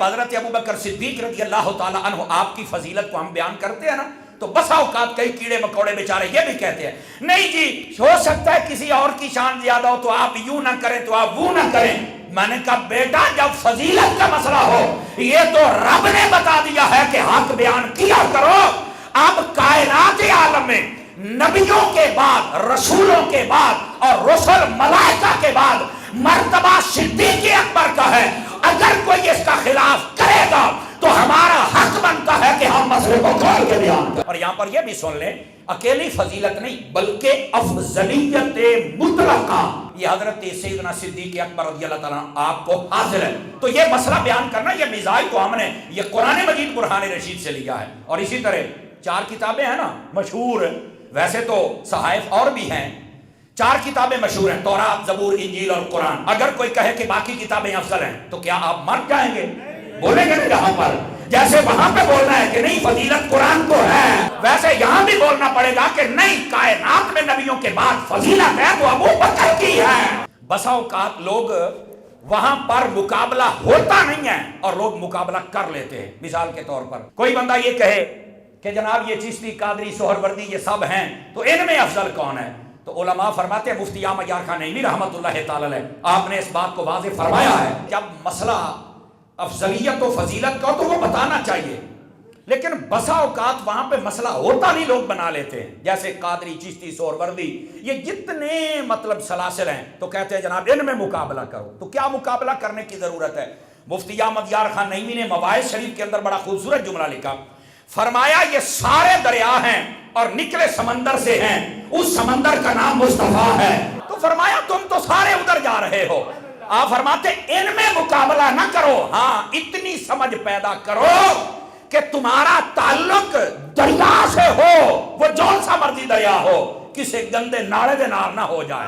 حضرت ابو بکر صدیق رضی اللہ تعالیٰ عنہ آپ کی فضیلت کو ہم بیان کرتے ہیں نا تو بسا اوقات کئی کیڑے مکوڑے بیچارے یہ بھی کہتے ہیں نہیں جی ہو سکتا ہے کسی اور کی شان زیادہ ہو تو آپ یوں نہ کریں تو آپ وہ نہ کریں. میں نے کہا بیٹا جب فضیلت کا مسئلہ ہو یہ تو رب نے بتا دیا ہے کہ حق بیان کیا کرو. اب کائنات عالم میں نبیوں کے بعد رسولوں کے بعد اور رسل ملائکہ کے بعد مرتبہ صدیق اکبر کا ہے. اگر کوئی اس کا خلاف کرے گا تو ہمارا حق بنتا ہے کہ ہم مسئلے کو کھول کے بیان کریں. اور یہاں پر یہ بھی سن لیں اکیلی فضیلت نہیں بلکہ افضلیت مطلقہ یہ حضرت سیدنا صدیق اکبر رضی اللہ تعالیٰ آپ کو حاضر ہے. تو یہ مسئلہ بیان کرنا یہ مزاج کو ہم نے یہ قرآن مجید برہان رشید سے لیا ہے. اور اسی طرح 4 کتابیں ہیں نا مشہور, ویسے تو صحائف اور بھی ہیں, 4 کتابیں مشہور ہیں تورات زبور انجیل اور قرآن. اگر کوئی کہے کہ باقی کتابیں افضل ہیں تو کیا آپ مر جائیں گے؟ بولیں گے نہیں یہاں پر جیسے وہاں پہ بولنا ہے کہ نہیں فضیلت قرآن کو ہے ویسے یہاں بھی بولنا پڑے گا کہ نہیں کائنات میں نبیوں کے بعد فضیلت ہے تو ابو بکر کی ہے. بسا اوقات لوگ وہاں پر مقابلہ ہوتا نہیں ہے اور لوگ مقابلہ کر لیتے ہیں. مثال کے طور پر کوئی بندہ یہ کہے کہ جناب یہ چشتی قادری سہروردی یہ سب ہیں تو ان میں افضل کون ہے؟ تو علماء فرماتے ہیں مفتی احمد یار خان نعیمی رحمۃ اللہ تعالی علیہ آپ نے اس بات کو واضح فرمایا ہے جب مسئلہ افضلیت و فضیلت کا تو وہ بتانا چاہیے لیکن بسا اوقات وہاں پہ مسئلہ ہوتا نہیں لوگ بنا لیتے ہیں. جیسے قادری چشتی سہروردی یہ جتنے مطلب سلاسل ہیں تو کہتے ہیں جناب ان میں مقابلہ کرو. تو کیا مقابلہ کرنے کی ضرورت ہے؟ مفتی احمد یار خان نعیمی نے مواعظ شریف کے اندر بڑا خوبصورت جملہ لکھا. فرمایا یہ سارے دریا ہیں اور نکلے سمندر سے ہیں, اس سمندر کا نام مصطفیٰ ہے. تو فرمایا تم تو سارے ادھر جا رہے ہو. آپ فرماتے ان میں مقابلہ نہ کرو, ہاں اتنی سمجھ پیدا کرو کہ تمہارا تعلق دریا سے ہو, وہ جون سا مرضی دریا ہو, کسی گندے نالے دے نال نہ ہو جائے.